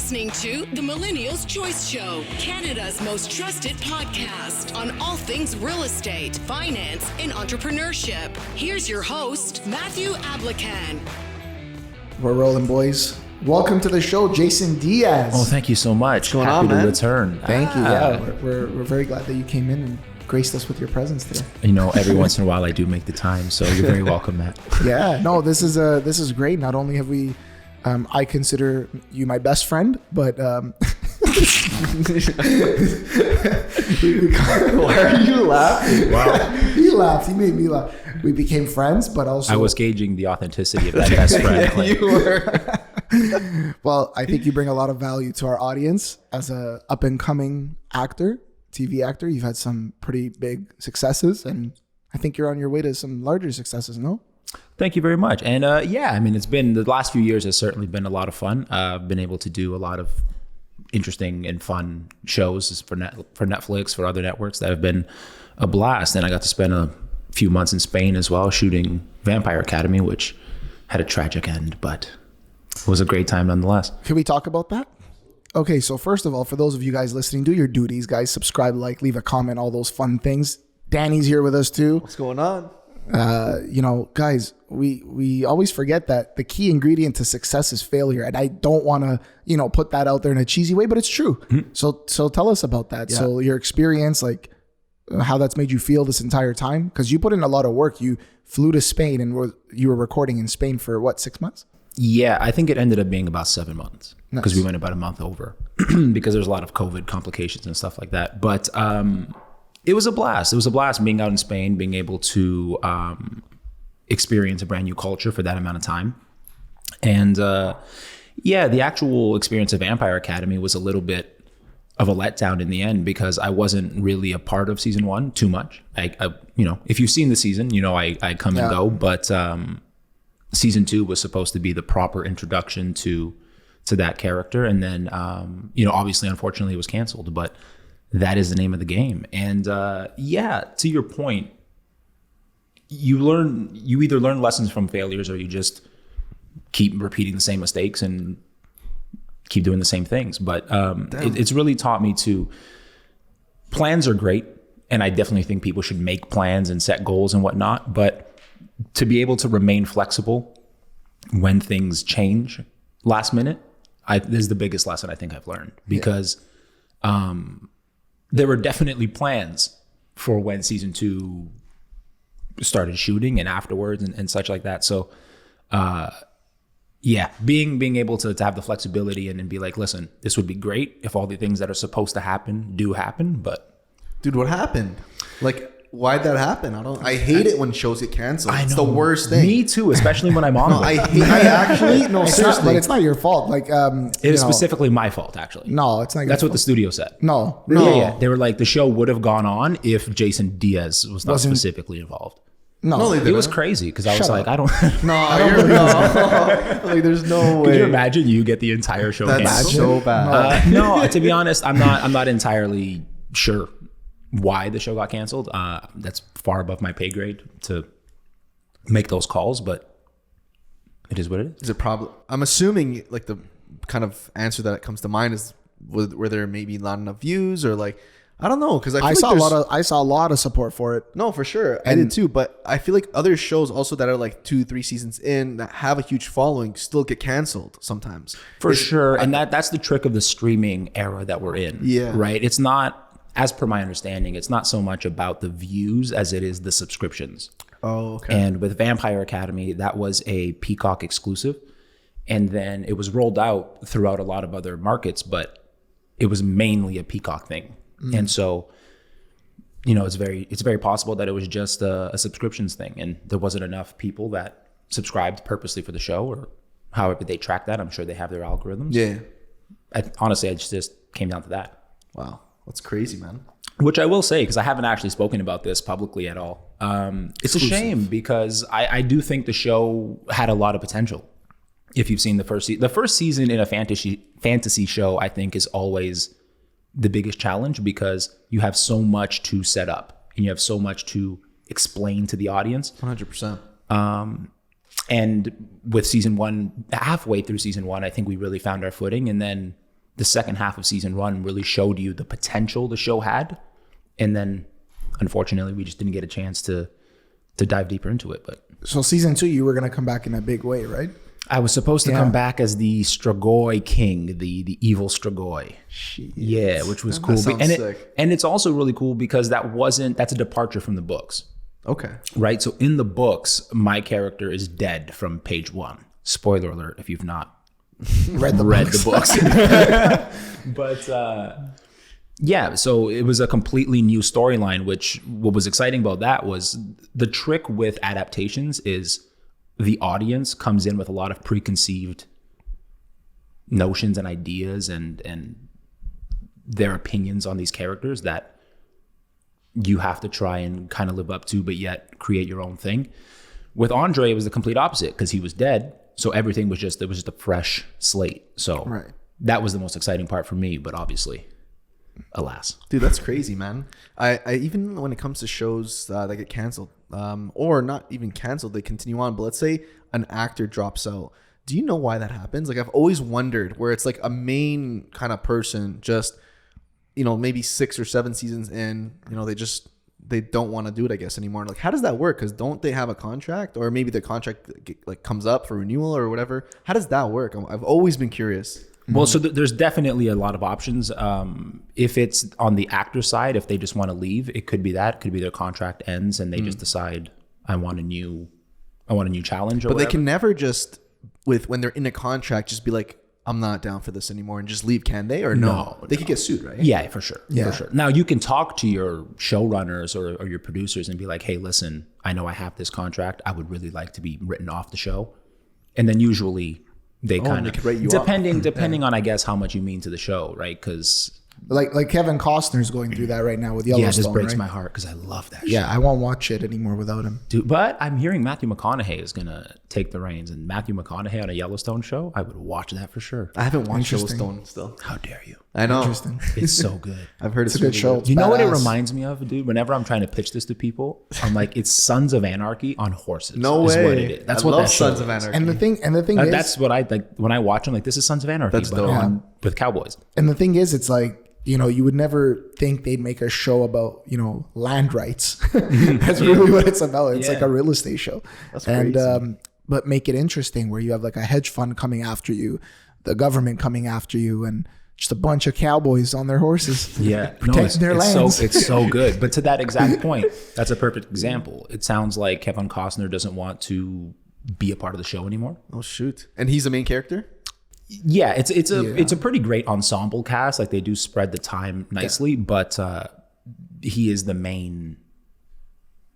listening to the Millennials Choice Show, Canada's most trusted podcast on all things real estate, finance, and entrepreneurship. Here's your host, Matthew Ablacan. We're rolling, boys. Welcome to the show, Jason Diaz. Oh, thank you so much. Happy to return. Thank you. Yeah, we're very glad that you came in and graced us with your presence today. You know, every once in a while I do make the time, so you're very welcome, Matt. Yeah, no, this is great. Not only have we, I consider you my best friend, but why are you laughing? Wow. He laughed. He made me laugh. We became friends, but also I was gauging the authenticity of that best friend. Yeah, you were. Well, I think you bring a lot of value to our audience as a up and coming actor, TV actor. You've had some pretty big successes, and I think you're on your way to some larger successes. No? Thank you very much. And yeah, I mean, it's been the last few years has certainly been a lot of fun. I've been able to do a lot of interesting and fun shows for Netflix, for other networks that have been a blast. And I got to spend a few months in Spain as well, shooting Vampire Academy, which had a tragic end, but it was a great time nonetheless. Can we talk about that? Okay, so first of all, for those of you guys listening, do your duties, guys. Subscribe, like, leave a comment, all those fun things. Danny's here with us too. What's going on? You know, guys, we always forget that the key ingredient to success is failure. And I don't want to, put that out there in a cheesy way, but it's true. Mm-hmm. So tell us about that. Yeah. So your experience, like how that's made you feel this entire time, because you put in a lot of work. You flew to Spain and you were recording in Spain for what, 6 months? Yeah, I think it ended up being about 7 months because we went about a month over because there's a lot of COVID complications and stuff like that. But it was a blast. It was a blast being out in Spain, being able to experience a brand new culture for that amount of time. And yeah, the actual experience of Vampire Academy was a little bit of a letdown in the end because I wasn't really a part of season 1 too much. I if you've seen the season, I come and go, but season 2 was supposed to be the proper introduction to that character. And then, obviously, unfortunately, it was canceled, but that is the name of the game. And yeah, to your point, you either learn lessons from failures or you just keep repeating the same mistakes and keep doing the same things. But it's really taught me plans are great. And I definitely think people should make plans and set goals and whatnot. But to be able to remain flexible when things change last minute, this is the biggest lesson I think I've learned because there were definitely plans for when season 2 started shooting and afterwards and such like that. So yeah, being able to have the flexibility and be like, listen, this would be great if all the things that are supposed to happen do happen, but dude, what happened? Like, why'd that happen? I hate it when shows get canceled. I know. It's the worst thing. Me too, especially when I'm on. No, I actually no, seriously. But it's not your fault. Like it is specifically my fault, actually. No, it's not. That's what the studio said. No, really? Yeah. They were like, the show would have gone on if Jason Diaz was not specifically involved. No, it was crazy because I was like, I don't. No, like there's no way. Could you imagine you get the entire show That's canceled? so bad. No, to be honest, I'm not entirely sure why the show got canceled. That's far above my pay grade to make those calls, but it is what it is. Is it probably? I'm assuming like the kind of answer that comes to mind is were there maybe not enough views or like. I don't know because I saw a lot of support for it. No, for sure, I did too. But I feel like other shows also that are like 2-3 seasons in that have a huge following still get canceled sometimes. For sure, and that's the trick of the streaming era that we're in. Yeah, right. It's not, as per my understanding, it's not so much about the views as it is the subscriptions. Oh, okay. And with Vampire Academy, that was a Peacock exclusive, and then it was rolled out throughout a lot of other markets, but it was mainly a Peacock thing. And so, it's very possible that it was just a subscriptions thing and there wasn't enough people that subscribed purposely for the show or however they track that. I'm sure they have their algorithms. Yeah. Honestly, it just came down to that. Wow. That's crazy, man. Which I will say, because I haven't actually spoken about this publicly at all. It's a shame because I do think the show had a lot of potential. If you've seen the first season in a fantasy show, I think is always the biggest challenge because you have so much to set up and you have so much to explain to the audience. 100%. And with season 1, halfway through season 1, I think we really found our footing. And then the second half of season 1 really showed you the potential the show had. And then unfortunately we just didn't get a chance to dive deeper into it. But so season 2, you were going to come back in a big way, right? I was supposed to come back as the Strigoi king, the evil Strigoi. Jeez. Yeah, which was cool. Sick. And it's also really cool because that's a departure from the books. Okay. Right? So in the books, my character is dead from page 1. Spoiler alert if you've not read the books. But yeah, so it was a completely new storyline, which what was exciting about that was the trick with adaptations is the audience comes in with a lot of preconceived notions and ideas and their opinions on these characters that you have to try and kind of live up to, but yet create your own thing. With Andre, it was the complete opposite because he was dead. So everything was just a fresh slate. So that was the most exciting part for me, but obviously, alas. Dude, that's crazy, man. I even when it comes to shows that get canceled, or not even canceled, they continue on. But let's say an actor drops out. Do you know why that happens? Like, I've always wondered where it's like a main kind of person just, maybe 6 or 7 seasons in, they don't want to do it, I guess, anymore. Like, how does that work? Because don't they have a contract, or maybe their contract like comes up for renewal or whatever? How does that work? I've always been curious. Well, so there's definitely a lot of options. If it's on the actor side, if they just want to leave, it could be that. It could be their contract ends and they just decide, I want a new challenge. But they can never just when they're in a contract, just be like, I'm not down for this anymore and just leave, can they? Or no? They could get sued, right? Yeah, for sure. For sure. Now you can talk to your showrunners or your producers and be like, hey, listen, I know I have this contract. I would really like to be written off the show. And then usually they kind of, depending on, I guess, how much you mean to the show, right? Because like Kevin Costner's going through that right now with Yellowstone. Yeah, it just breaks my heart because I love that show. Yeah, I won't watch it anymore without him. Dude, but I'm hearing Matthew McConaughey is going to take the reins. And Matthew McConaughey on a Yellowstone show, I would watch that for sure. I haven't watched Yellowstone still. How dare you? I know. Interesting. It's so good. I've heard it's a good show. You know what it reminds me of, dude? Whenever I'm trying to pitch this to people, I'm like, it's Sons of Anarchy on horses. No way. What it is. That's what that Sons show of Anarchy. And the thing is, that's what I like when I watch them. Like, this is Sons of Anarchy, That's but dope. with cowboys. And the thing is, it's like, you would never think they'd make a show about, land rights. That's really what it's about. It's like a real estate show. That's crazy. And, but make it interesting where you have like a hedge fund coming after you, the government coming after you, and just a bunch of cowboys on their horses. Yeah. Protecting their lands. It's so good. But to that exact point, that's a perfect example. It sounds like Kevin Costner doesn't want to be a part of the show anymore. Oh, shoot. And he's the main character? Yeah, it's a pretty great ensemble cast. Like, they do spread the time nicely, but he is the main,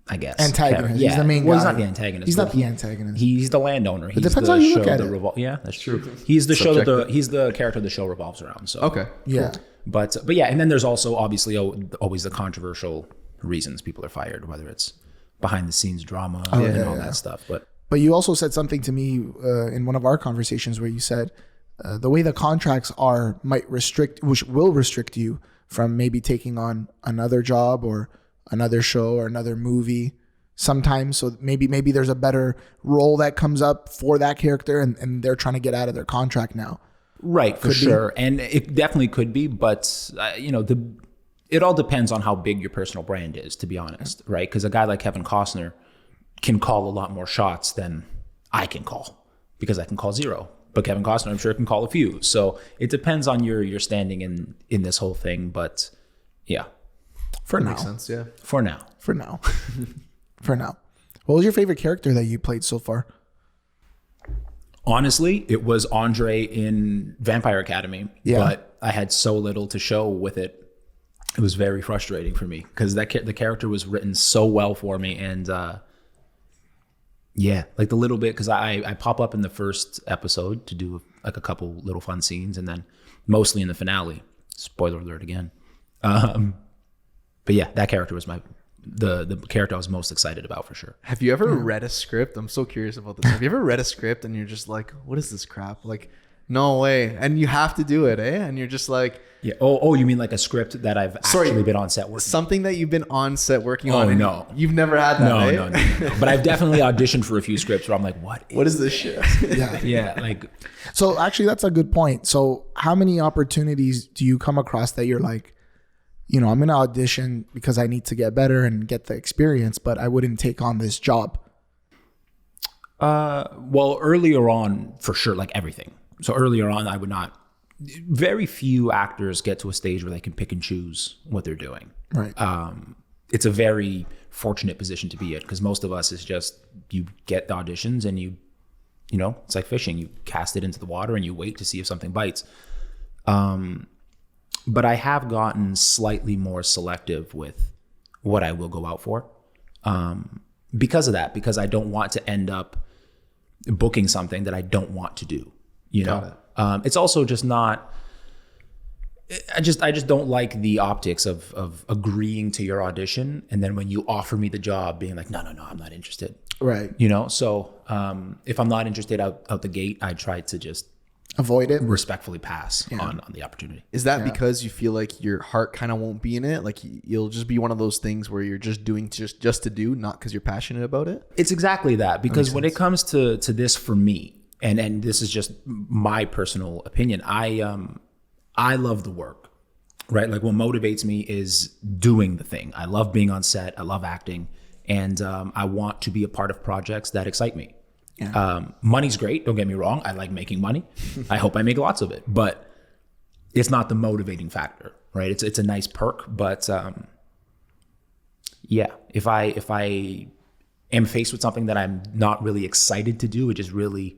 I guess, antagonist. Yeah. He's the main guy. Well, he's not the antagonist. He's not the antagonist. He's the landowner. It depends how you look at it. Yeah, that's true. He's the show that he's the character the show revolves around. So okay, yeah. Cool. But yeah, and then there's also obviously always the controversial reasons people are fired, whether it's behind the scenes drama and all that stuff. But you also said something to me in one of our conversations where you said, the way the contracts are which will restrict you from maybe taking on another job or another show or another movie sometimes. So maybe there's a better role that comes up for that character and they're trying to get out of their contract now. Right, for sure. And it definitely could be, but it all depends on how big your personal brand is, to be honest, right? Because a guy like Kevin Costner can call a lot more shots than I can call because I can call 0. But Kevin Costner, I'm sure, can call a few. So it depends on your standing in this whole thing. But yeah. For now. Makes sense, yeah. For now. For now. What was your favorite character that you played so far? Honestly, it was Andre in Vampire Academy. Yeah. But I had so little to show with it. It was very frustrating for me because the character was written so well for me. And yeah, like the little bit, because I pop up in the first episode to do like a couple little fun scenes, and then mostly in the finale. Spoiler alert again. But yeah, that character was the character I was most excited about for sure. Have you ever read a script? I'm so curious about this. Have you ever read a script and you're just like, what is this crap? Like, No way. And you have to do it, eh? And you're just like, yeah. Oh, you mean like a script that I've actually been on set working? Something that you've been on set working on. Oh, no. You've never had that, No. But I've definitely auditioned for a few scripts where I'm like, what is this shit? Yeah, like. So actually, that's a good point. So how many opportunities do you come across that you're like, I'm going to audition because I need to get better and get the experience, but I wouldn't take on this job? Well, earlier on, for sure, like everything. So earlier on, I would not. Very few actors get to a stage where they can pick and choose what they're doing. Right. It's a very fortunate position to be in, because most of us is just, you get the auditions and it's like fishing. You cast it into the water and you wait to see if something bites. But I have gotten slightly more selective with what I will go out for. Because of that, because I don't want to end up booking something that I don't want to do. It's also just not. I just don't like the optics of agreeing to your audition, and then when you offer me the job, being like, no, I'm not interested. Right. So if I'm not interested out the gate, I try to just avoid it, respectfully pass on the opportunity. Is that because you feel like your heart kind of won't be in it? Like you'll just be one of those things where you're just doing just to do, not because you're passionate about it? It's exactly that. Because when it comes to this for me, and this is just my personal opinion, I love the work, right? Like what motivates me is doing the thing. I love being on set. I love acting. And I want to be a part of projects that excite me. Yeah. Money's great. Don't get me wrong. I like making money. I hope I make lots of it, but it's not the motivating factor, right? It's a nice perk, but if I am faced with something that I'm not really excited to do, it just really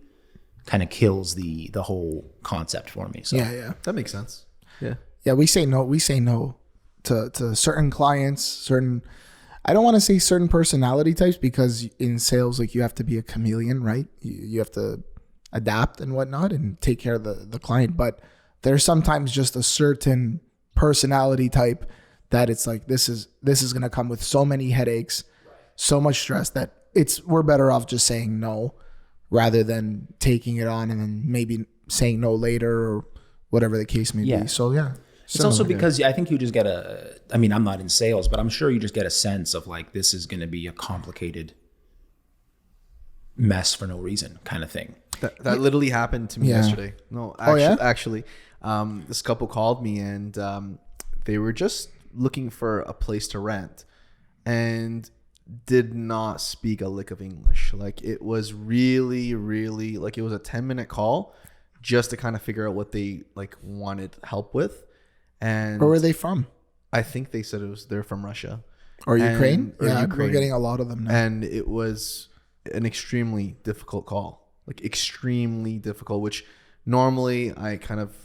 kind of kills the whole concept for me. So that makes sense. Yeah. We say no to certain clients, I don't want to say certain personality types, because in sales, like, you have to be a chameleon, right? You have to adapt and whatnot and take care of the client. But there's sometimes just a certain personality type that it's like, this is going to come with so many headaches, so much stress, that we're better off just saying no rather than taking it on and then maybe saying no later or whatever the case may be. So it's also because I think you just get I'm not in sales, but I'm sure you just get a sense of like, this is going to be a complicated mess for no reason kind of thing. That literally happened to me yesterday. No, actually, this couple called me and they were just looking for a place to rent and did not speak a lick of English. Like, it was really, really, like, it was a 10-minute call just to kind of figure out what they like wanted help with. And where were they from? I think they said they're from Russia or Ukraine. Ukraine. We're getting a lot of them now. And it was an extremely difficult call, like extremely difficult, which normally I kind of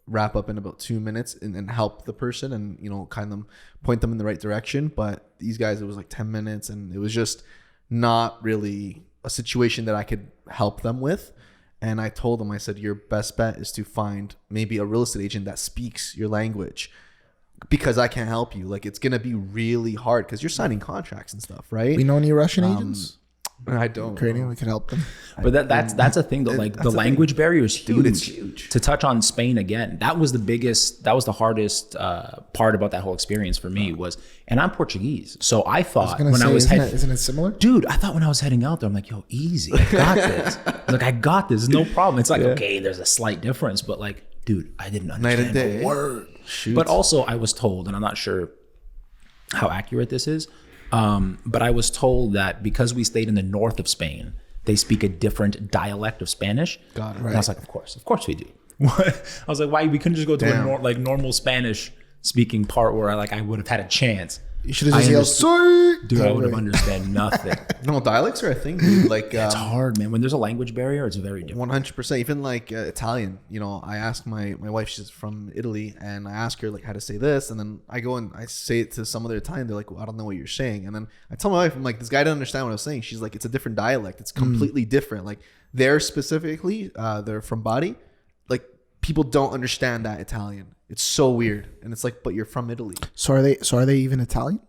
wrap up in about 2 minutes and help the person and, kind of point them in the right direction. But these guys, it was like 10 minutes and it was just not really a situation that I could help them with. And I told them, I said, your best bet is to find maybe a real estate agent that speaks your language, because I can't help you. Like, it's going to be really hard because you're signing contracts and stuff, right? We know any Russian agents? I don't. Ukrainian, we can help them. But that's a thing though. Like, the language barrier is huge. Dude, it's huge. To touch on Spain again, that was the hardest part about that whole experience for me and I'm Portuguese. So I thought isn't it similar? Dude, I thought when I was heading out there, I'm like, yo, easy. I got this. Like, I got this. No problem. It's like, okay, there's a slight difference, but like, dude, I didn't understand a word. Shoot. But also I was told, and I'm not sure how accurate this is, but I was told that because we stayed in the north of Spain, they speak a different dialect of Spanish. Got it. Right. And I was like, of course we do. I was like, why? We couldn't just go to a normal Spanish speaking part where I would have had a chance. You should have just yelled, sorry. Dude, I would have understood nothing. No, dialects are a thing, dude. Like, it's hard, man. When there's a language barrier, it's very different. 100%. Even like Italian, I asked my wife, she's from Italy, and I ask her like how to say this, and then I go and I say it to some other Italian. They're like, well, I don't know what you're saying. And then I tell my wife, I'm like, this guy didn't understand what I was saying. She's like, it's a different dialect. It's completely different. Like, they're specifically, they're from Bari. Like, people don't understand that Italian. It's so weird. And it's like, but you're from Italy. So are they even Italian?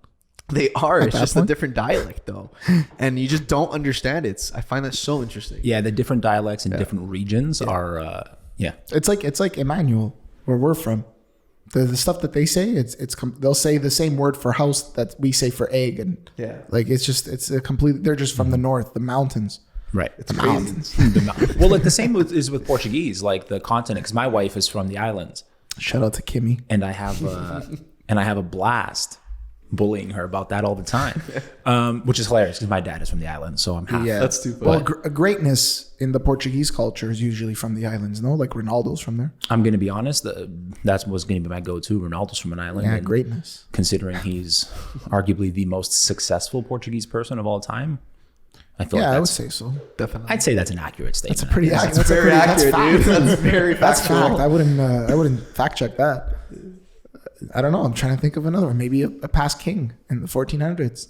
They are. It's just a different dialect, though, and you just don't understand it. I find that so interesting. Yeah, the different dialects in different regions are Yeah. It's like Emmanuel, where we're from. The stuff that they say, they'll say the same word for house that we say for egg, and like it's a complete. They're just from the north, the mountains. Right. It's mountains. Well, like the same is with Portuguese, like the continent, because my wife is from the islands. Shout out to Kimmy. And I have a blast bullying her about that all the time, which is hilarious because my dad is from the islands, so I'm half. Yeah, that's too funny. Well, greatness in the Portuguese culture is usually from the islands, no? Like Ronaldo's from there. I'm going to be honest, that's what's going to be my go-to. Ronaldo's from an island. Yeah, and greatness. Considering he's arguably the most successful Portuguese person of all time, I feel Yeah, like I would say so. Definitely. I'd say that's an accurate statement. That's pretty accurate. That's very accurate, dude. That's very That's factual. fact. I wouldn't fact check that. I don't know. I'm trying to think of another one. Maybe a past king in the 1400s.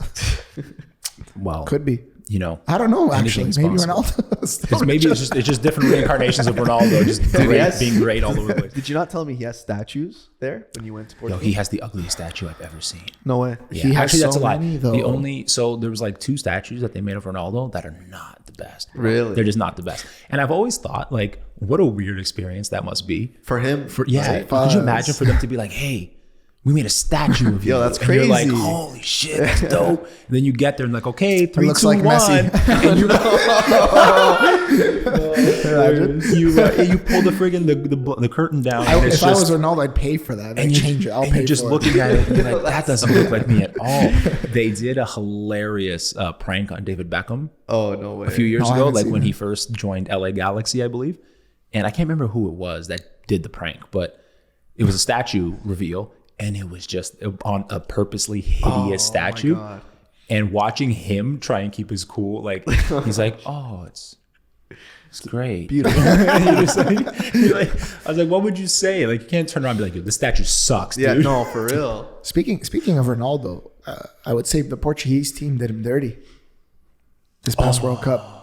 Well, Could be. you know, I don't know. Actually, anything's maybe possible. Ronaldo. It's just different reincarnations of Ronaldo, just being great all over the place. Did you not tell me he has statues there when you went to Yo, Portugal? he has the ugliest statue I've ever seen. No way. Yeah, He has actually, that's so a lie. many, though. So there was like 2 statues that they made of Ronaldo that are not the best. Really? They're just not the best. And I've always thought, like, what a weird experience that must be. For him? Could you imagine for them to be like, hey, we made a statue of you. Yo, that's And you're like, crazy. holy shit, that's dope. And then you get there and like, okay, 3, looks 2, like 1. Messi. And you pull the friggin' the curtain down. And it's If I was just, Ronaldo, I'd pay for that. I'd and change it. I'll and pay you're just for looking it. at it and you're like, that doesn't look like me at all. They did a hilarious prank on David Beckham Oh, no way. a few years No, I ago, haven't like seen when it. he first joined LA Galaxy, I believe. And I can't remember who it was that did the prank, but it was a statue reveal, and it was just on a purposely hideous statue. God. And watching him try and keep his cool, like he's like, "Oh, it's great, beautiful." I was like, "What would you say?" Like, you can't turn around and be like, "Yo, this statue sucks, Yeah, dude." no, for real. Speaking of Ronaldo, I would say the Portuguese team did him dirty this past World Cup.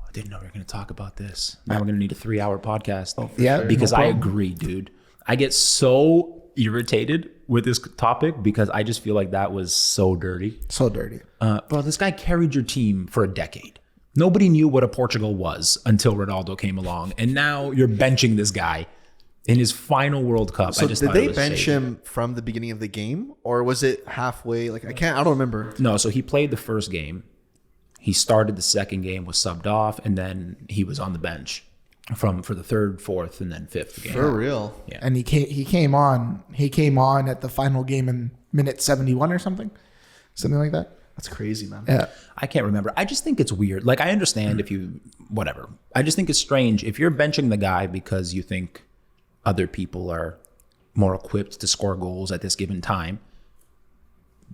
I didn't know we were going to talk about this. Now we're going to need a 3-hour podcast. Yeah, because no I problem. agree, dude. I get so irritated with this topic because I just feel like that was so dirty. So dirty. Bro, this guy carried your team for a decade. Nobody knew what a Portugal was until Ronaldo came along, and now you're benching this guy in his final World Cup. So I just did thought it they was bench shady. him from the beginning of the game, or was it halfway? Like I don't remember. No, so he played the first game. He started the second game, was subbed off, and then he was on the bench for the third, fourth, and then fifth game. For real. Yeah. And he came on at the final game in minute 71 or something like that. That's crazy, man. Yeah. I can't remember. I just think it's weird. Like, I understand if you, whatever. I just think it's strange if you're benching the guy because you think other people are more equipped to score goals at this given time.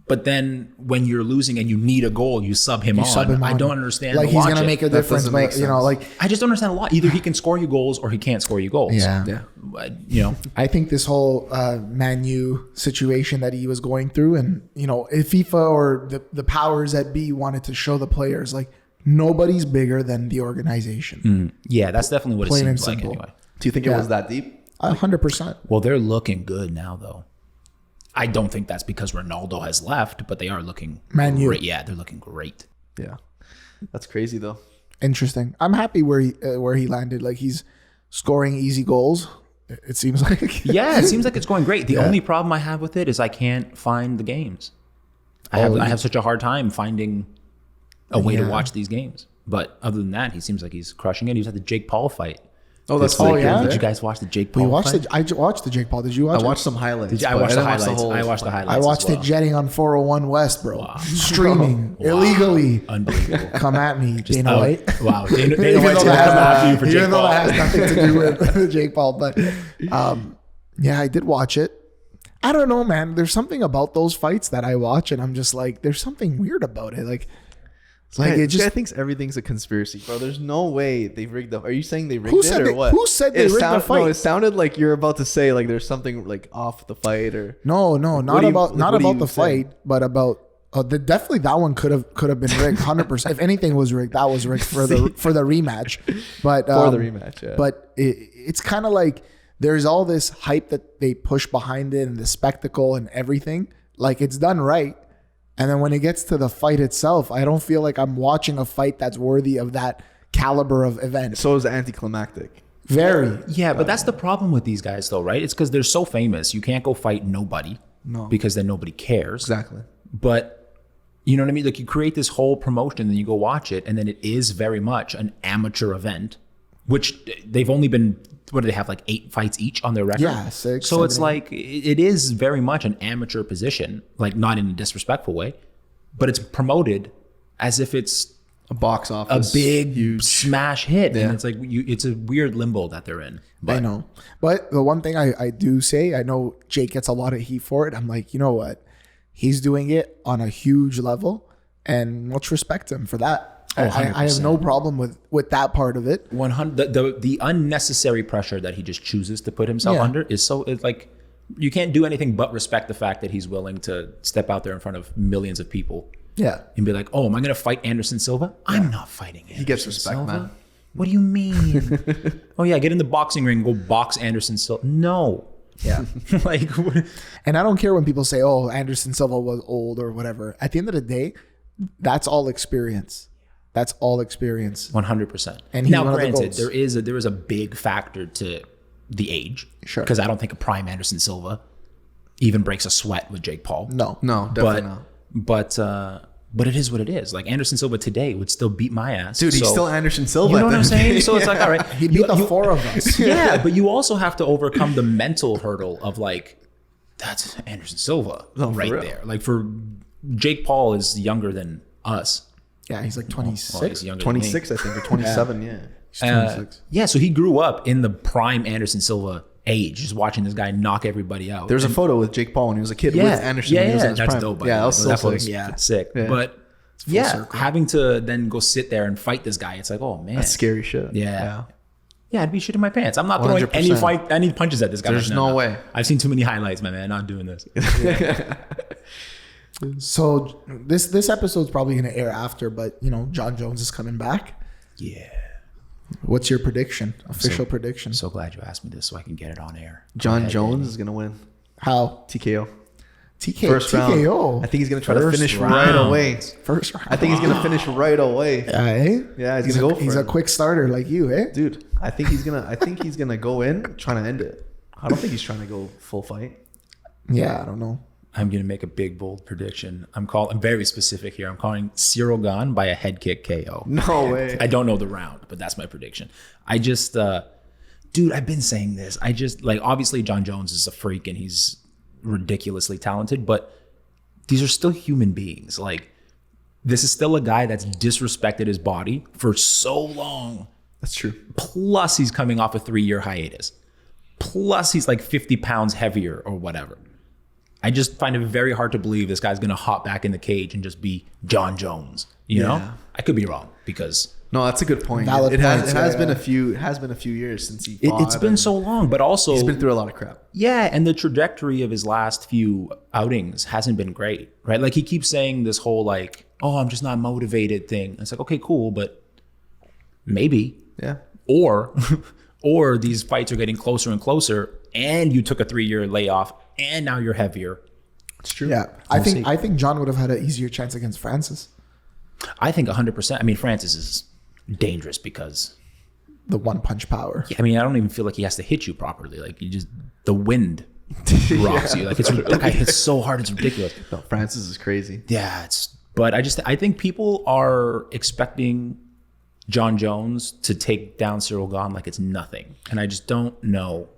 But then when you're losing and you need a goal, you sub him on. I don't understand. Like the he's gonna logic. make a difference, doesn't make but you know, sense. like I just don't understand a lot. Either he can score you goals or he can't score you goals. yeah. You know, I think this whole Man U situation that he was going through, and you know, if FIFA or the powers that be wanted to show the players like nobody's bigger than the organization. yeah, that's definitely what it Plain and seems like simple. anyway. Do you think it was that deep? 100%. Well, they're looking good now, though. I don't think that's because Ronaldo has left, but they are looking Man U. great. Yeah, they're looking great. Yeah. That's crazy though. Interesting. I'm happy where he landed. Like he's scoring easy goals. It seems like. Yeah, it seems like it's going great. The only problem I have with it is I can't find the games. I have such a hard time finding a way to watch these games. But other than that, he seems like he's crushing it. He was at the Jake Paul fight. Oh, that's this weekend. yeah? Did you guys watch the Jake Paul We watched fight? I watched the Jake Paul. Did you watch I it? watched some highlights. I but watched the didn't watch highlights. whole I watched the fight. highlights. I watched as well. it jetting on 401 West, bro. Streaming illegally. Unbelievable. Come at me, Dana White. Wow. Dana Even White's though going to come after you for Jake even though Paul. that has nothing to do with Jake Paul, but yeah, I did watch it. I don't know, man. There's something about those fights that I watch, and I'm just like, there's something weird about it. Like Like it this guy just. thinks everything's a conspiracy, bro. There's no way they rigged the. Are you saying they rigged Who it said or they- what? who said they rigged the fight? No, it sounded like you're about to say like there's something like off the fight or. No, not do you- about what do you the say? fight, but about definitely that one could have been rigged 100%. If anything was rigged, that was rigged for the rematch. But For the rematch, yeah. But it's kind of like there's all this hype that they push behind it and the spectacle and everything. Like it's done right. And then when it gets to the fight itself, I don't feel like I'm watching a fight that's worthy of that caliber of event. So it was anticlimactic. Very. Yeah, but that's the problem with these guys, though, right? It's because they're so famous. You can't go fight nobody. No. Because then nobody cares. Exactly. But you know what I mean? Like you create this whole promotion, then you go watch it, and then it is very much an amateur event, which they've only been, what do they have, like 8 fights each on their record? Yeah, 6. So 7, it's like, it is very much an amateur position, like not in a disrespectful way, but it's promoted as if it's A box office. a big huge smash hit. Yeah. And it's like, it's a weird limbo that they're in. I know. But the one thing I do say, I know Jake gets a lot of heat for it. I'm like, you know what? He's doing it on a huge level, and let's respect him for that. Oh, I have no problem with that part of it. 100. The unnecessary pressure that he just chooses to put himself Yeah. under is so, it's like, you can't do anything but respect the fact that he's willing to step out there in front of millions of people Yeah. and be like, oh, am I going to fight Anderson Silva? I'm not fighting Anderson He gets respect, Silva. man. What do you mean? Oh, yeah, get in the boxing ring and go box Anderson Silva. No. Yeah. Like, what- And I don't care when people say, oh, Anderson Silva was old or whatever. At the end of the day, that's all experience. That's all experience. 100%. And he's now, one of the granted, GOATs. there is a big factor to the age. Sure. Because I don't think a prime Anderson Silva even breaks a sweat with Jake Paul. No. No, definitely not. But it is what it is. Like Anderson Silva today would still beat my ass. Dude, he's So- still Anderson Silva. You know at what I'm the saying? day. So it's like, all right. He beat the 4 of us. Yeah, but you also have to overcome the mental hurdle of like, that's Anderson Silva No, for right real. there. Like for Jake Paul is younger than us. Yeah, he's like 26. Well, he's younger than me. 26, I think, or 27, yeah. He's 26. Yeah, so he grew up in the prime Anderson Silva age, just watching this guy knock everybody out. There's a photo with Jake Paul when he was a kid with Anderson when he was in his that's prime. dope. by Yeah, the that way. was so That sick. photo's Yeah. sick. Yeah. But yeah, circle. having to then go sit there and fight this guy, it's like, oh man, That's scary shit. Yeah. Yeah, I'd be shitting my pants. I'm not throwing 100%. any punches at this guy. There's no way. I've seen too many highlights, my man. Not doing this. So this episode's probably going to air after, but you know, John Jones is coming back. Yeah. What's your prediction? Official prediction? I'm so glad you asked me this so I can get it on air. Go John ahead, Jones Danny. is going to win. How? TKO. First TKO. round. I think he's going to try to First finish round. right away. First round. I think he's going to finish right away. Eh? Yeah, he's going to go for He's it. a quick starter like you, eh? Dude, I think he's going to go in trying to end it. I don't think he's trying to go full fight. Yeah, I don't know. I'm going to make a big, bold prediction. I'm very specific here. I'm calling Cyril Gane by a head kick KO. No way. I don't know the round, but that's my prediction. I just, dude, I've been saying this. I just, like, obviously John Jones is a freak and he's ridiculously talented, but these are still human beings. Like, this is still a guy that's disrespected his body for so long. That's true. Plus, he's coming off a 3-year hiatus. Plus, he's like 50 pounds heavier or whatever. I just find it very hard to believe this guy's going to hop back in the cage and just be John Jones. You know, I could be wrong because No, that's a good point. Valid It has points, been yeah. a few years since he fought. it's been and so long. But also, he's been through a lot of crap. yeah, and the trajectory of his last few outings hasn't been great, right? Like he keeps saying this whole like, "Oh, I'm just not motivated" thing. It's like, okay, cool, but maybe, Yeah. or these fights are getting closer and closer, and you took a 3-year layoff, and now you're heavier. It's true. Yeah, I think John would have had an easier chance against Francis. I think 100%. I mean, Francis is dangerous because, The one punch power. I mean, I don't even feel like he has to hit you properly. Like you just, the wind rocks you. Like that guy hits so hard, it's ridiculous. No, Francis is crazy. Yeah, but I think people are expecting John Jones to take down Cyril Gane like it's nothing. And I just don't know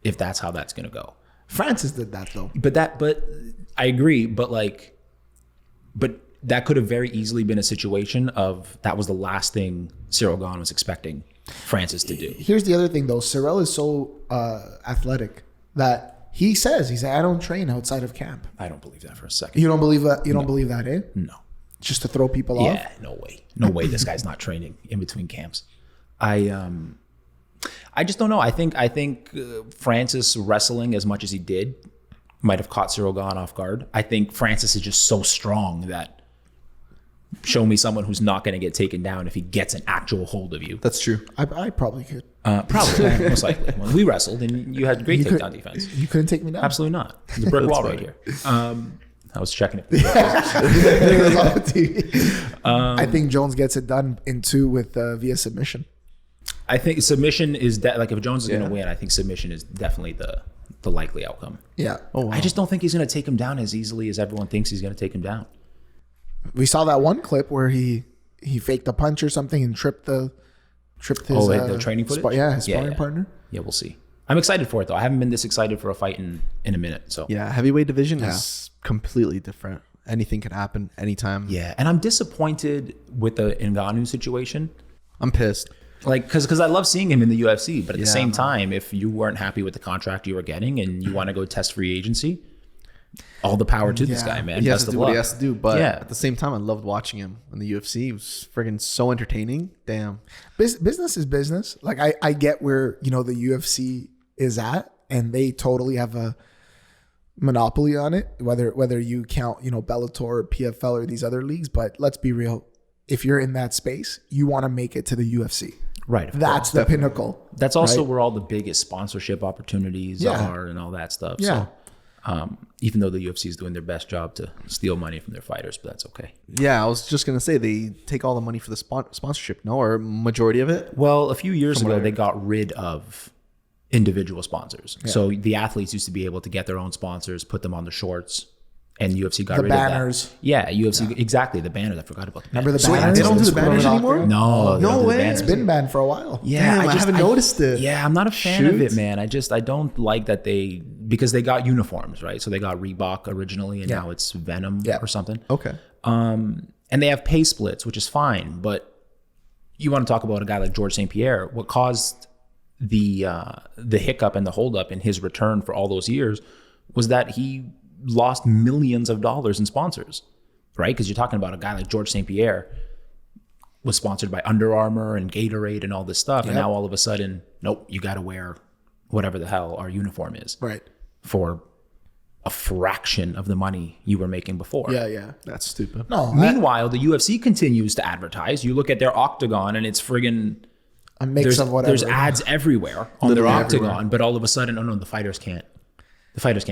if that's how that's going to go. Francis did that though. But I agree. But that could have very easily been a situation of that was the last thing Cyril Gane was expecting Francis to do. Here's the other thing though. Cyril is so athletic that he's like, I don't train outside of camp. I don't believe that for a second. You don't believe that? You don't believe that, eh? No. Just to throw people off? Yeah, no way. This guy's not training in between camps. I just don't know. I think Francis wrestling as much as he did might have caught Cyril Gane off guard. I think Francis is just so strong that show me someone who's not going to get taken down if he gets an actual hold of you. That's true. I probably could. Probably, most likely. When we wrestled and you had great takedown defense. You couldn't take me down. Absolutely not. There's a brick wall right here. I was checking it. It was on the TV. I think Jones gets it done in 2 with via submission. I think submission is like if Jones is going to win, I think submission is definitely the likely outcome. Yeah. Oh, wow. I just don't think he's going to take him down as easily as everyone thinks he's going to take him down. We saw that one clip where he faked a punch or something and tripped his the training footage? his sparring partner. Yeah, we'll see. I'm excited for it though. I haven't been this excited for a fight in a minute. So Yeah, heavyweight division is completely different. Anything can happen anytime. yeah, and I'm disappointed with the Ngannou situation. I'm pissed. Like, because I love seeing him in the UFC, but at the same time, if you weren't happy with the contract you were getting and you want to go test free agency, all the power to this guy, man. He has Best to of do what luck. he has to do, but at the same time, I loved watching him in the UFC. It was friggin' so entertaining. Damn. Business is business. Like I get where, the UFC is at, and they totally have a monopoly on it, whether you count, Bellator or PFL or these other leagues. But let's be real. If you're in that space, you want to make it to the UFC. Right. That's the pinnacle. That's also where all the biggest sponsorship opportunities are and all that stuff. Yeah. So even though the UFC is doing their best job to steal money from their fighters, but that's okay. Yeah, I was just going to say they take all the money for the sponsorship, no? Or majority of it? Well, a few years ago, they got rid of individual sponsors. Yeah. So the athletes used to be able to get their own sponsors, put them on the shorts, and UFC got rid banners. of that. Yeah, UFC, exactly, the banners. I forgot about the banners. Remember the banners? They don't do the banners anymore? No way. It's been banned for a while. Yeah, Damn, I haven't noticed it. Yeah, I'm not a fan of it, man. I don't like that because they got uniforms, right? So they got Reebok originally, and now it's Venom or something. Okay. And they have pay splits, which is fine. But you want to talk about a guy like George St. Pierre? What caused the hiccup and the holdup in his return for all those years was that he lost millions of dollars in sponsors, right? Because you're talking about a guy like George St. Pierre was sponsored by Under Armour and Gatorade and all this stuff. And now all of a sudden, nope, you got to wear whatever the hell our uniform is. Right. For a fraction of the money you were making before. Yeah. That's stupid. No. Meanwhile, the UFC continues to advertise. You look at their Octagon and it's friggin' a mix of whatever. There's ads everywhere on their Octagon, but all of a sudden, oh no, the fighters can't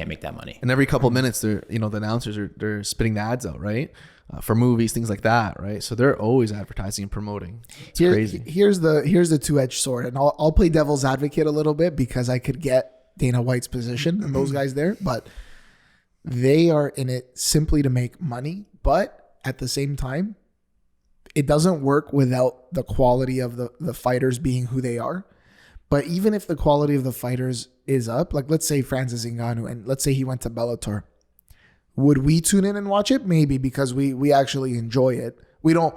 make that money. And every couple of minutes, the announcers they're spitting the ads out, right? For movies, things like that, right? So they're always advertising and promoting. It's crazy. Here's the two-edged sword, and I'll play devil's advocate a little bit because I could get Dana White's position and those guys there, but they are in it simply to make money. But at the same time, it doesn't work without the quality of the fighters being who they are. But even if the quality of the fighters is up, like let's say Francis Ngannou, and let's say he went to Bellator, would we tune in and watch it? Maybe, because we actually enjoy it. We don't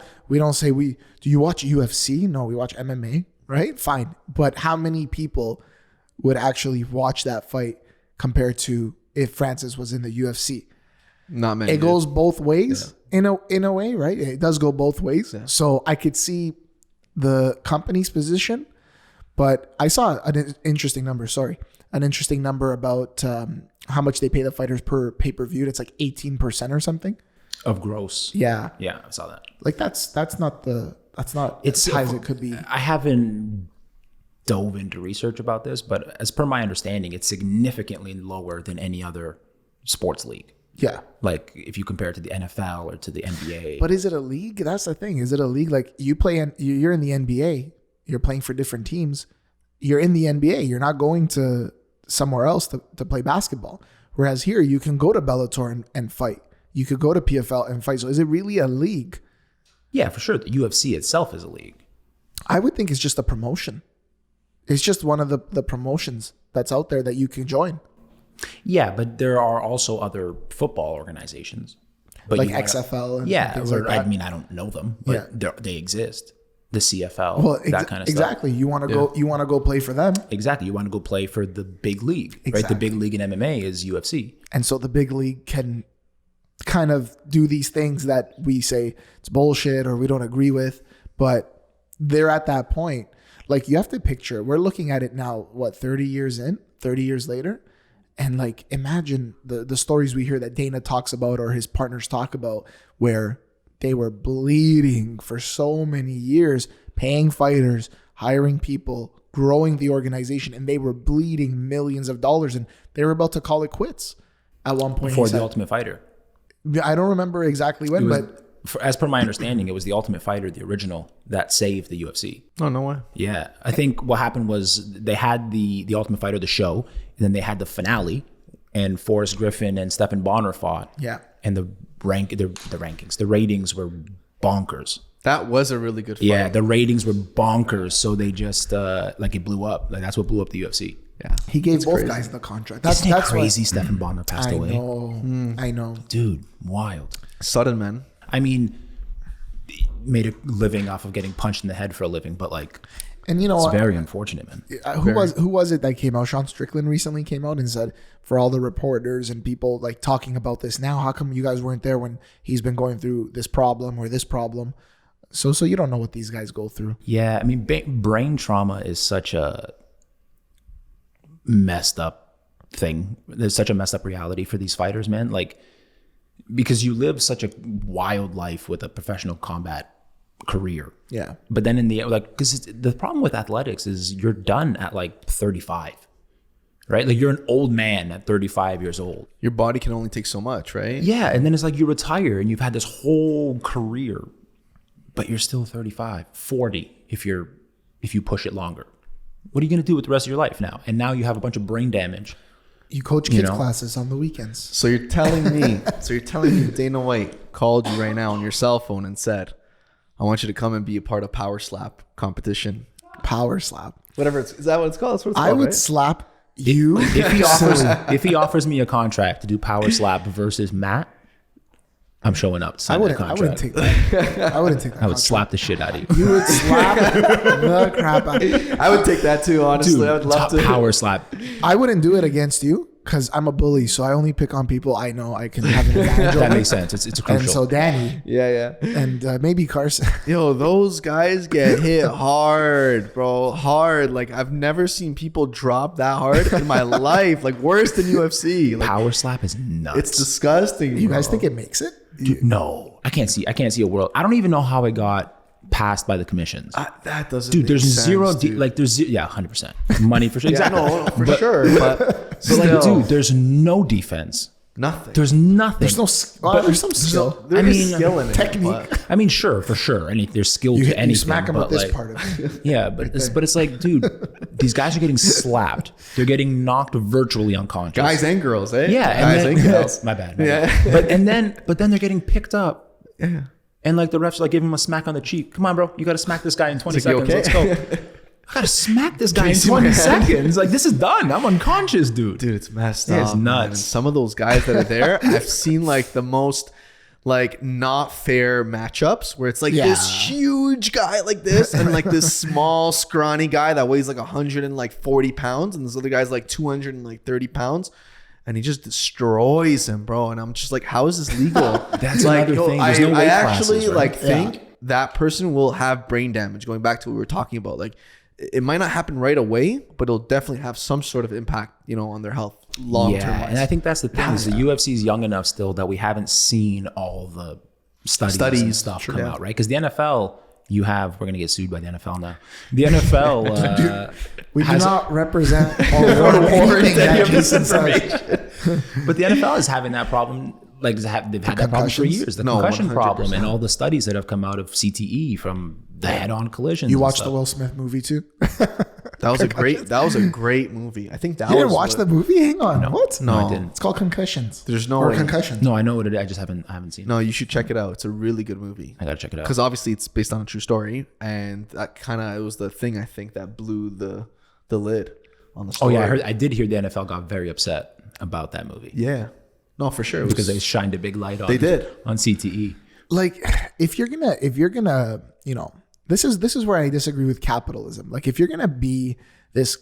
say do you watch UFC? No, we watch MMA, right? Fine. But how many people would actually watch that fight compared to if Francis was in the UFC? Not many. It goes both ways in a way, right? It does go both ways. Yeah. So I could see the company's position. But I saw an interesting number about how much they pay the fighters per pay-per-view. It's like 18% or something. Of gross. Yeah. Yeah, I saw that. Like that's not as high as it could be. I haven't dove into research about this, but as per my understanding, it's significantly lower than any other sports league. Yeah. Like if you compare it to the NFL or to the NBA. But is it a league? That's the thing. Is it a league? Like you're in the NBA. You're playing for different teams. You're in the NBA. You're not going to somewhere else to play basketball. Whereas here, you can go to Bellator and fight. You could go to PFL and fight. So is it really a league? Yeah, for sure. The UFC itself is a league. I would think it's just a promotion. It's just one of the promotions that's out there that you can join. Yeah, but there are also other football organizations. But like XFL and things like that. I mean, I don't know them, but they exist. The CFL, that kind of stuff. Exactly. You want to go play for them. Exactly. You want to go play for the big league, exactly. Right? The big league in MMA is UFC. And so the big league can kind of do these things that we say it's bullshit or we don't agree with, but they're at that point. Like you have to picture, we're looking at it now, 30 years later. And like, imagine the stories we hear that Dana talks about or his partners talk about where they were bleeding for so many years, paying fighters, hiring people, growing the organization, and they were bleeding millions of dollars, and they were about to call it quits at one point. For the Ultimate Fighter. I don't remember exactly when, but as per my understanding, it was the Ultimate Fighter, the original, that saved the UFC. Oh, no way. Yeah, I think what happened was they had the Ultimate Fighter, the show, and then they had the finale, and Forrest Griffin and Stephen Bonner fought. Yeah, and the rankings, the ratings were bonkers. That was a really good fight. Yeah, the ratings were bonkers, so they just it blew up. Like that's what blew up the UFC. Yeah, he gave both crazy. guys the contract. Isn't it crazy? Stephen Bonner passed away. I know, Dude, wild. Sudden, man. I mean, he made a living off of getting punched in the head for a living, but like, and you know, it's very unfortunate, man. Who was it that came out? Sean Strickland recently came out and said, for all the reporters and people like talking about this now, how come you guys weren't there when he's been going through this problem or this problem? So you don't know what these guys go through. Yeah, I mean, brain trauma is such a messed up thing. There's such a messed up reality for these fighters, man. Like, because you live such a wild life with a professional combat career. Yeah. But then in the because the problem with athletics is you're done at like 35, right? Like you're an old man at 35 years old. Your body can only take so much, right? Yeah, and then it's like you retire and you've had this whole career, but you're still 35, 40 if you push it longer. What are you going to do with the rest of your life now? And now you have a bunch of brain damage. You coach kids classes on the weekends. So you're telling me Dana White called you right now on your cell phone and said, I want you to come and be a part of Power Slap competition. Power slap. Whatever is that what it's called? That's what it's I called, would right? slap you. If he offers me a contract to do Power Slap versus Matt, I'm showing up to sign that contract. I wouldn't take that. I wouldn't take that. I would slap the shit out of you. You would slap the crap out of you. I would take that too, honestly. I would love to. Power slap. I wouldn't do it against you because I'm a bully, so I only pick on people I know I can have an advantage over. That makes sense. It's crucial. And so Danny Yeah. and maybe Carson. Yo, those guys get hit hard, bro. Hard. Like, I've never seen people drop that hard in my life. Like, worse than UFC. Like, Power slap is nuts. it's disgusting. You bro. guys think it makes it? Dude, no, I can't see a world. I don't even know how it got passed by the commissions. That doesn't. Dude, make there's sense, zero. dude. There's 100% money for sure. Yeah, Exactly. no, for sure. But Like, still, dude, there's no defense. nothing. There's nothing. There's no. There's some skill. There is mean, skill in it. technique. I mean, sure, for sure. There's skill You, to you anything. smack him but with this like, part of it. Yeah, but it's like, dude, these guys are getting slapped. They're getting knocked virtually unconscious. Guys and girls, eh? Yeah, guys and and then, girls. my bad. Yeah. But then they're getting picked up. Yeah. And like the refs like give him a smack on the cheek. Come on, bro. You got to smack this guy in 20 It's like, seconds. you okay? Let's go. I got to smack this guy in Can you see 20 my hand? seconds. Like, this is done. I'm unconscious, dude. Dude, it's messed Yeah, up. it's man. nuts. And some of those guys that are there, I've seen like the most like not fair matchups where it's like this huge guy like this and like this small scrawny guy that weighs like 140 pounds and this other guy's like 230 pounds. And he just destroys him, bro. And I'm just like, how is this legal? That's like, another thing. I, There's no I weight actually classes, right? like think that person will have brain damage. Going back to what we were talking about, like it might not happen right away, but it'll definitely have some sort of impact, on their health long term. Yeah, and I think that's the thing is the UFC is young enough still that we haven't seen all the studies and stuff come out, right? Because the NFL, we're going to get sued by the NFL now. The NFL, We do not represent or warrant anything that Jason says. but the NFL is having that problem. Like they've had that problem for concussions? years. The No, concussion 100%. problem and all the studies that have come out of CTE from the head-on collisions. You and watched stuff. the Will Smith movie too? That was a great movie. I think that You was didn't watch the movie? Hang on. What? No, I didn't. It's called Concussions. There's no or way. Concussion. No, I know what it is. I just haven't seen it. No, you should check it out. It's a really good movie. I gotta check it out. Because obviously it's based on a true story, and that it was the thing I think that blew the lid on the Oh story. yeah, I did hear the NFL got very upset about that movie. Yeah. No, for sure. It Because was- they shined a big light on They did. on CTE. Like if you're gonna this is where I disagree with capitalism. Like if you're gonna be this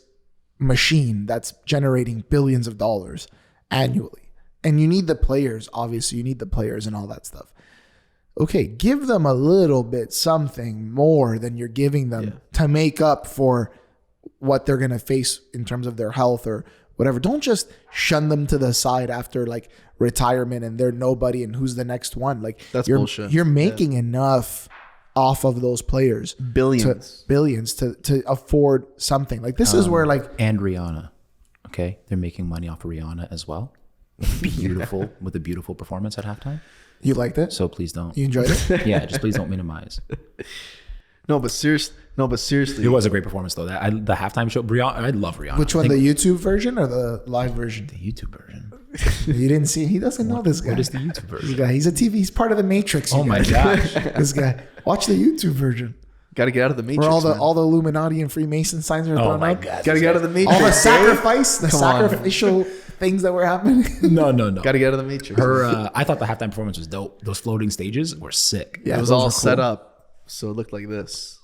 machine that's generating billions of dollars annually, and you need the players, obviously you need the players and all that stuff. Okay, give them a little bit something more than you're giving them to make up for what they're gonna face in terms of their health or whatever. Don't just shun them to the side after like retirement and they're nobody and who's the next one. Like That's you're, bullshit. You're making enough off of those players. Billions. To afford something. Like this is where like And Rihanna. Okay? They're making money off of Rihanna as well. beautiful with a beautiful performance at halftime. You liked it? So please don't. You enjoyed it? Yeah, just please don't minimize. No, but seriously, It was a great performance though. The halftime show, Rihanna, I love Rihanna. Which one, the YouTube version or the live version? The YouTube version. You didn't see? He doesn't know this guy. What is the YouTube version? This guy, he's a TV. He's part of the Matrix. Oh my gosh. This guy. Watch the YouTube version. got to get out of the Matrix. Where all the Illuminati and Freemason signs are Oh thrown my out. god. got to get out of the Matrix. All the eh? sacrifice, the Come on. sacrificial things that were happening. No. Got to get out of the Matrix. I thought the halftime performance was dope. Those floating stages were sick. Yeah, it was those all were set cool. up, so it looked like this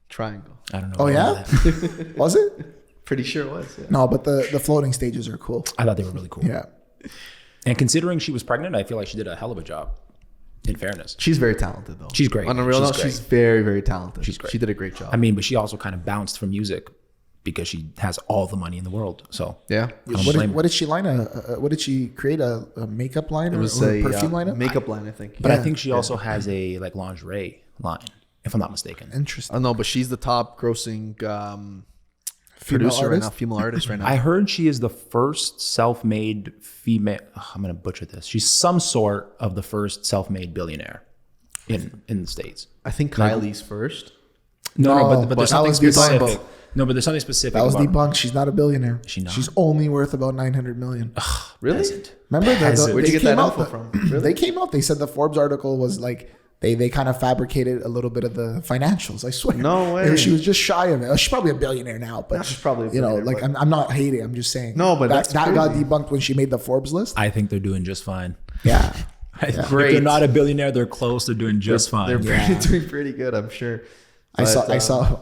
triangle. I don't know. Oh about yeah, that. was it? Pretty sure it was. Yeah. No, but the floating stages are cool. I thought they were really cool. Yeah. And considering she was pregnant, I feel like she did a hell of a job. In fairness, She's very talented, though. She's great. On a real She's note, great. she's very, very talented. She's great. She did a great job. I mean, but she also kind of bounced from music because she has all the money in the world. So yeah. I don't blame her. What did she line what did she create a makeup line It or, was or a perfume lineup? makeup line, I think. But Yeah. I think she also has a like lingerie line, if I'm not mistaken. Interesting. Oh no, but she's the top grossing Female producer right now, artist? female artist right now. I heard she is the first self-made female. I'm gonna butcher this. She's some sort of the first self-made billionaire in the States. I think Kylie's first. No, No, but but there's that something was debunked. specific. No, but there's something specific. That was about debunked. She's not a billionaire. not? She's only worth about 900 million. Really? Peasant. Remember Peasant. Where'd you they get that came out info from? Really? They came out. They said the Forbes article was like they kind of fabricated a little bit of the financials. I swear. No way. She was just shy of it. She's probably a billionaire now, but She's probably a you know, billionaire, like but- I'm not hating. I'm just saying. No, but that that's got crazy. debunked when she made the Forbes list. I think they're doing just fine. Yeah. If Great. they're not a billionaire, they're close. They're doing just fine. They're doing pretty good, I'm sure. I saw But,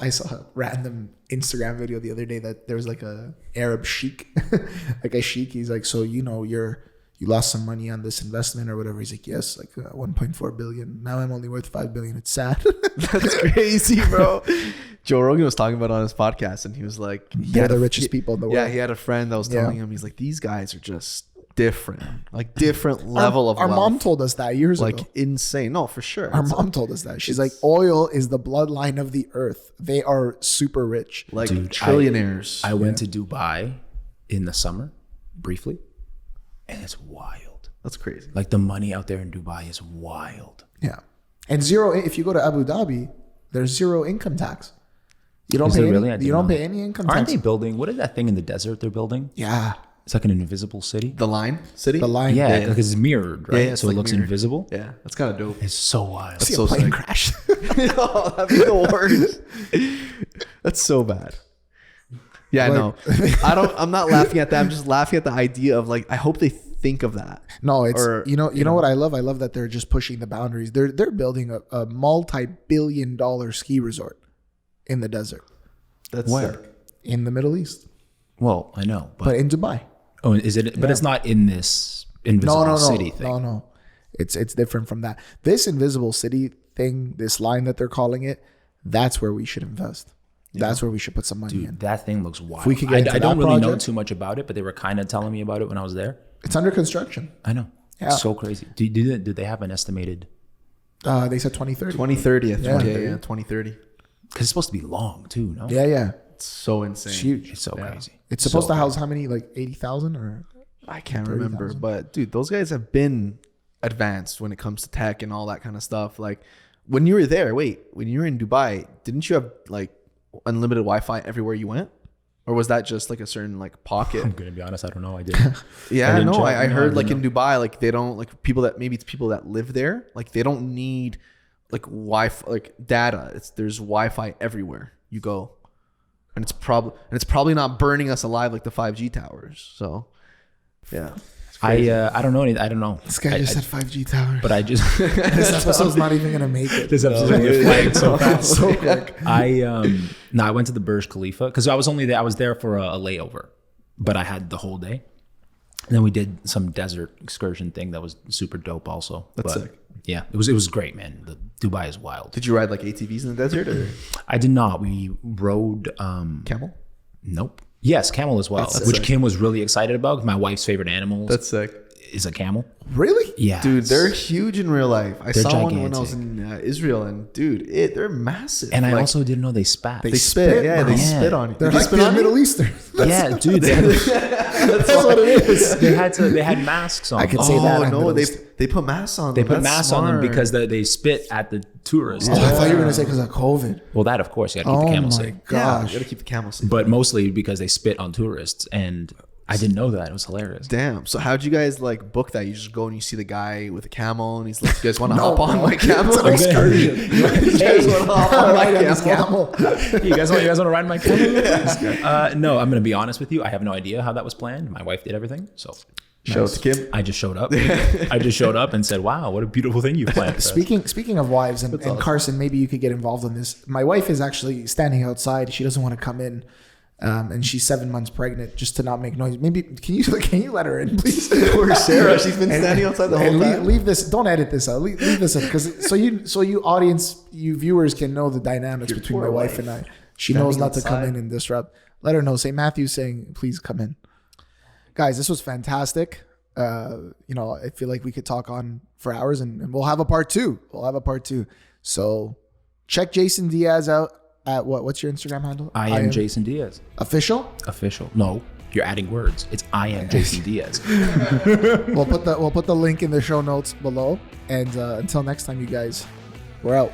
I saw a random Instagram video the other day that there was like a Arab sheik, like a sheik. He's like, so you know you lost some money on this investment or whatever. He's like, yes, like 1.4 billion. Now I'm only worth 5 billion. It's sad. That's crazy, bro. Joe Rogan was talking about it on his podcast, and he was like, They're the richest people in the world. Yeah, he had a friend that was telling Yeah. him, he's like, these guys are just different, like different level of our wealth. mom told us that years like ago. insane. No, for sure. Our It's mom told us that. She's like, oil is the bloodline of the earth. They are super rich. like Dude, trillionaires. I went to Dubai in the summer, briefly, and it's wild. That's crazy. Like the money out there in Dubai is wild. Yeah. And zero, if you go to Abu Dhabi, there's zero income tax. You don't Is pay there any, really? I didn't you don't know pay that. any income Aren't tax. they building? What is that thing in the desert they're building? Yeah. It's like an invisible city. The line city. The line. Yeah, yeah. like it's mirrored, right? Yeah, it's so like it looks mirrored. invisible. Yeah, that's kind of dope. It's so wild. See so a plane sick. crash. Oh, that'd be the worst. That's so bad. Yeah, I know. I'm not laughing at that. I'm just laughing at the idea of like, I hope they think of that. No, it's Or, you know what I love? I love that they're just pushing the boundaries. They're building a multi-billion-dollar ski resort in the desert That's Where? sick. in the Middle East, Well, I know, but in Dubai. oh, is it? But it's not in this invisible No, city thing. no. It's different from that. This invisible city thing, this line that they're calling it, that's where we should invest. That's where we should put some money in. Dude, that thing looks wild. we could get into I don't that really know project. too much about it, but they were kind of telling me about it when I was there. It's under construction. I know. Yeah. It's so crazy. Do they have an estimated? They said 2030. 2030. Yeah. Yeah, 2030. Because it's supposed to be long too, no? Yeah. It's so insane. It's huge. It's so crazy. It's supposed to house how many? Like 80,000 or? I can't remember, but dude, those guys have been advanced when it comes to tech and all that kind of stuff. Like when you were there, when you were in Dubai, didn't you have like unlimited Wi-Fi everywhere you went? Or was that just like a certain like pocket? I'm gonna be honest. I don't know. I didn't. Yeah, didn't no, check. I No, heard I like didn't in Dubai, like they don't like people that maybe it's people that live there, like they don't need like Wi-Fi, like data. There's Wi-Fi everywhere you go, and it's probably not burning us alive like the 5G towers. So, yeah, I don't know. I don't know. This guy just said 5G tower. But I just This episode's not even gonna make it. this episode's gonna get flagged so fast. So quick. I went to the Burj Khalifa because I was only there. I was there for a layover, but I had the whole day. And then we did some desert excursion thing that was super dope. Also, That's But, sick. Yeah, it was great, man. Dubai is wild. Did you ride like ATVs in the desert or I did not. We rode. camel? Nope. Yes, camel as well, That's which sick. Kim was really excited about. My wife's favorite animals. That's sick. is a camel. Really? Yeah, Dude, they're huge in real life. I saw one when I was gigantic. in Israel, and dude, they're massive. And I Like, also didn't know they spat. they spit. Yeah, they spit on you. They're Did they like spit the on you? Middle Eastern. Yeah, dude. That's what it is. They had masks on. I could say that. Oh I'm no, Middle they Eastern. they put masks on. They them. put That's masks on them smart. because they spit at the tourists. Oh, I thought you were gonna say because of COVID. Well, that of course you got to keep Oh the camel my safe, Yeah, gosh. you gotta keep the camel safe. but mostly because they spit on tourists, and I didn't know that. It was hilarious. Damn. So how'd you guys like book that? You just go and you see the guy with a camel, and he's like, "You guys want to hop on my camel?" It's an excursion. You guys want to hop on my Right on this camel? camel. You guys want to ride my camel? No, I'm going to be honest with you. I have no idea how that was planned. My wife did everything, so Show it to Kim. I just showed up. I just showed up and said, "Wow, what a beautiful thing you planned." for us." Speaking of wives, and awesome. Carson, maybe you could get involved in this. My wife is actually standing outside. She doesn't want to come in, and she's 7 months pregnant, just to not make noise. Maybe can you let her in, please? Poor Sarah. She's been standing outside the whole And time. leave this. Don't edit this out. Leave this in because so you audience, you viewers can know the dynamics between my poor wife wife. and I. She knows not to come outside. in and disrupt. Let her know. St. Matthew's saying, please come in. Guys, this was fantastic. I feel like we could talk on for hours, and we'll have a part two. So check Jason Diaz out at what's your Instagram handle? I am Jason Diaz. Official. No, you're adding words. It's I am Jason Diaz. We'll put the link in the show notes below. And until next time, you guys, we're out.